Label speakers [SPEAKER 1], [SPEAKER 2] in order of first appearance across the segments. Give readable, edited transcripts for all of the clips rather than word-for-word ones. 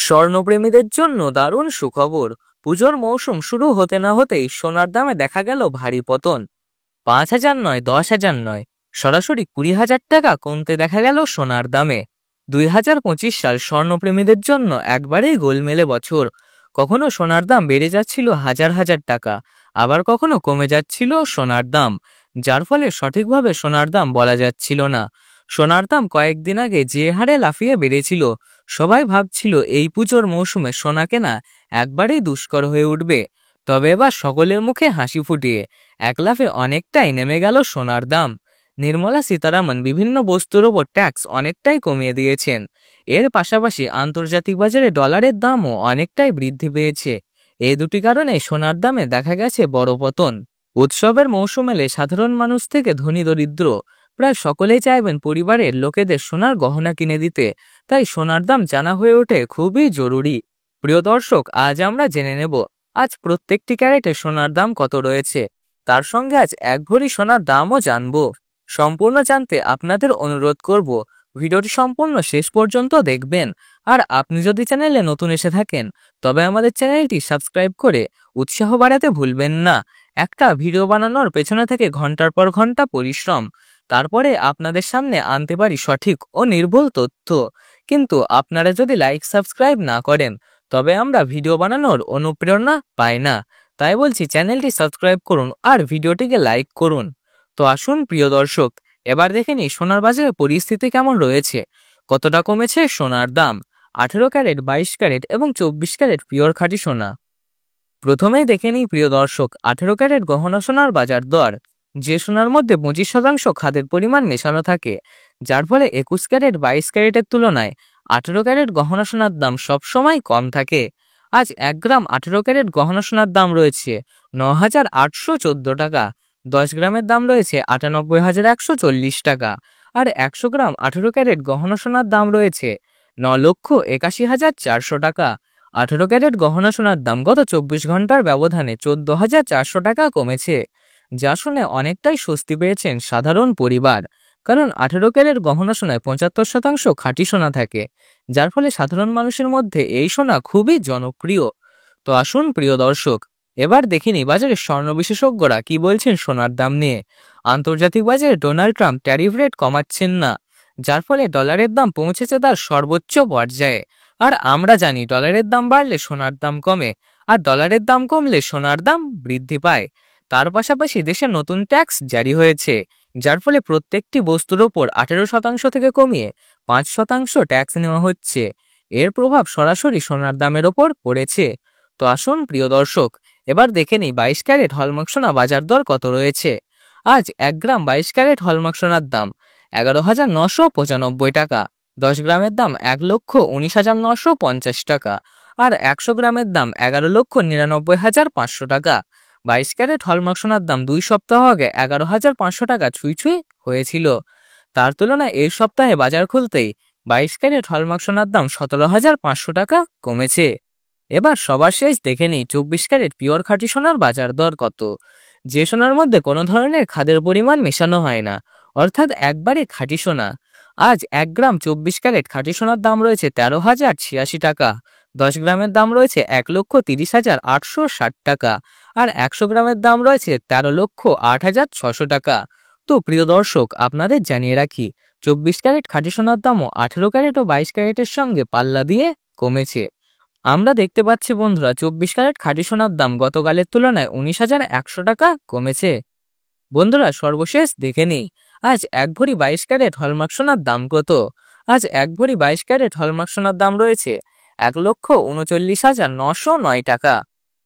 [SPEAKER 1] স্বর্ণপ্রেমীদের জন্য দারুণ সুখবর। পুজোর মৌসুম শুরু হতে না হতেই সোনার দামে দেখা গেল ভারী পতন। 5,000 নয়, 10,000 নয়, সরাসরি 20,000 টাকা কমতে দেখা গেল সোনার দামে। 2025 সাল স্বর্ণপ্রেমীদের জন্য একবারেই গোলমেলে বছর। কখনো সোনার দাম বেড়ে যাচ্ছিল হাজার হাজার টাকা, আবার কখনো কমে যাচ্ছিল সোনার দাম, যার ফলে সঠিকভাবে সোনার দাম বলা যাচ্ছিল না। সোনার দাম কয়েকদিন আগে যে হারে লাফিয়ে বেড়েছিল, সবাই ভাবছিল এই পুজোর মৌসুমে সোনা কেনা একবারেই দুষ্কর হয়ে উঠবে। তবে এবার সকলের মুখে হাসি ফুটিয়ে এক লাফে অনেকটাই নেমে গেল সোনার দাম। নির্মলা সীতারামন বিভিন্ন বস্তুর ওপর ট্যাক্স অনেকটাই কমিয়ে দিয়েছেন। এর পাশাপাশি আন্তর্জাতিক বাজারে ডলারের দামও অনেকটাই বৃদ্ধি পেয়েছে। এই দুটি কারণে সোনার দামে দেখা গেছে বড় পতন। উৎসবের মৌসুম এলে সাধারণ মানুষ থেকে ধনী দরিদ্র প্রায় সকলেই চাইবেন পরিবারের লোকেদের সোনার গহনা কিনে দিতে, তাই সোনার দাম জানা হয়ে ওঠে খুবই জরুরি। প্রিয় দর্শক, আজ আমরা জেনে নেব আজ প্রত্যেকটি ক্যারেটে সোনার দাম কত রয়েছে। তার সঙ্গে আজ এক ভরি সোনার দামও জানবো। সম্পূর্ণ জানতে আপনাদের অনুরোধ করব ভিডিওটি সম্পূর্ণ শেষ পর্যন্ত দেখবেন। আর আপনি যদি চ্যানেলে নতুন এসে থাকেন, তবে আমাদের চ্যানেলটি সাবস্ক্রাইব করে উৎসাহ বাড়াতে ভুলবেন না। একটা ভিডিও বানানোর পেছনে থেকে ঘন্টার পর ঘন্টা পরিশ্রম, তারপরে আপনাদের সামনে আনতে পারি সঠিক ও নির্ভুল তথ্য। কিন্তু আপনারা যদি লাইক সাবস্ক্রাইব না করেন, তবে আমরা ভিডিও বানানোর অনুপ্রেরণা পাই না। তাই বলছি, চ্যানেলটি সাবস্ক্রাইব করুন আর ভিডিওটিকে লাইক করুন। তো আসুন প্রিয় দর্শক, এবার দেখে নিই সোনার বাজারে পরিস্থিতি কেমন রয়েছে, কতটা কমেছে সোনার দাম। 18 ক্যারেট, 22 ক্যারেট এবং 24 ক্যারেট পিওর খাঁটি সোনা। প্রথমেই দেখে নিই প্রিয় দর্শক 18 ক্যারেট গহনা সোনার বাজার দর। যে সোনার মধ্যে 25% খাদের পরিমাণ মেশানো থাকে, যার ফলে 21 ক্যারেট 22 ক্যারেটের তুলনায় 18 ক্যারেট গহনা সোনার দাম সবসময় কম থাকে। আজ 1 গ্রাম 18 ক্যারেট গহনা সোনার দাম রয়েছে 9,814 টাকা। 10 গ্রামের দাম রয়েছে 98,140 টাকা। আর 100 গ্রাম 18 ক্যারেট গহনা সোনার দাম রয়েছে 9,81,400 টাকা। 18 ক্যারেট গহনা সোনার দাম গত 24 ঘন্টার ব্যবধানে 14,400 টাকা কমেছে, যা শুনে অনেকটাই স্বস্তি পেয়েছেন সাধারণ পরিবার। কারণ 18 ক্যারেট গহনা সোনায় 75% খাঁটি সোনা থাকে, যার ফলে সাধারণ মানুষের মধ্যে এই সোনা খুবই জনপ্রিয়। তো আসুন প্রিয় দর্শক, এবার দেখিনি বাজারের স্বর্ণ বিশেষজ্ঞরা কি বলছেন সোনার দাম নিয়ে। আন্তর্জাতিক বাজারে ডোনাল্ড ট্রাম্প ট্যারিফ রেট কমাচ্ছেন না, যার ফলে ডলারের দাম পৌঁছেছে তার সর্বোচ্চ পর্যায়ে। আর আমরা জানি ডলারের দাম বাড়লে সোনার দাম কমে, আর ডলারের দাম কমলে সোনার দাম বৃদ্ধি পায়। তার পাশাপাশি দেশে নতুন ট্যাক্স জারি হয়েছে, যার ফলে প্রত্যেকটি বস্তুর ওপর 18% থেকে কমিয়ে 5% ট্যাক্স নেওয়া হচ্ছে। এর প্রভাব সরাসরি সোনার দামের ওপর পড়েছে। তো আসুন প্রিয় দর্শক, এবার দেখে নিই 22 ক্যারেট হলমার্ক সোনা বাজার দর কত রয়েছে। আজ 1 গ্রাম 22 ক্যারেট হলমার্ক সোনার দাম 11,995 টাকা। 10 গ্রামের দাম 1,19,950 টাকা। আর 100 গ্রামের দাম 11,99,500 টাকা। 22 ক্যারেট হলমার্ক সোনার দাম 2 সপ্তাহ আগে 11,500 টাকা ছুঁই ছুঁই হয়েছিল। তার তুলনায় এই সপ্তাহে বাজার খুলতেই 22 ক্যারেট হলমার্ক সোনার দাম 17,500 টাকা কমেছে। এবার সবার শেষ দেখে নিই 24 ক্যারেট পিওর খাঁটি সোনার বাজার দর কত। যে সোনার মধ্যে কোনো ধরনের খাদের পরিমাণ মেশানো হয় না, অর্থাৎ একবারে খাঁটি সোনা। আজ 1 গ্রাম 24 ক্যারেট খাঁটি সোনার দাম রয়েছে 13,086 টাকা। 10 গ্রামের দাম রয়েছে 1,30,860 টাকা। আর 100 গ্রামের দাম রয়েছে 13,08,600 টাকা। তো প্রিয় দর্শক, আপনাদের জানিয়ে রাখি 24 ক্যারেট খাঁটি সোনার দামও 18 ক্যারেট ও 22 ক্যারেটের সঙ্গে পাল্লা দিয়ে কমেছে। আমরা দেখতে পাচ্ছি বন্ধুরা, 24 ক্যারেট খাঁটি সোনার দাম গতকালের তুলনায় 19,100 টাকা কমেছে। বন্ধুরা সর্বশেষ দেখে নিই আজ 1 ভরি 22 ক্যারেট হলমার্ক সোনার দাম কত। আজ 1 ভরি 22 ক্যারেট হলমার্ক সোনার দাম রয়েছে 1,39,909 টাকা।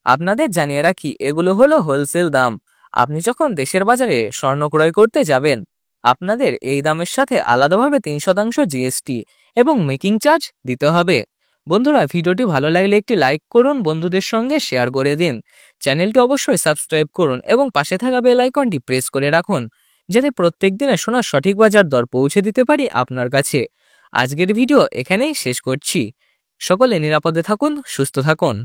[SPEAKER 1] আপনাদের জানিয়ে রাখি, এগুলো হলো হোলসেল দাম। আপনি যখন দেশের বাজারে স্বর্ণ ক্রয় করতে যাবেন, আপনাদের এই দামের সাথে আলাদাভাবে 3% জিএসটি এবং মেকিং চার্জ দিতে হবে। বন্ধুরা, ভিডিওটি ভালো লাগলে একটি লাইক করুন, বন্ধুদের সঙ্গে শেয়ার করে দিন। চ্যানেলটি অবশ্যই সাবস্ক্রাইব করুন এবং পাশে থাকা বেল আইকনটি প্রেস করে রাখুন, যাতে প্রত্যেক দিনে সোনার সঠিক বাজার দর পৌঁছে দিতে পারি আপনার কাছে। আজকের ভিডিও এখানেই শেষ করছি। সকলে নিরাপদে থাকুন, সুস্থ থাকুন।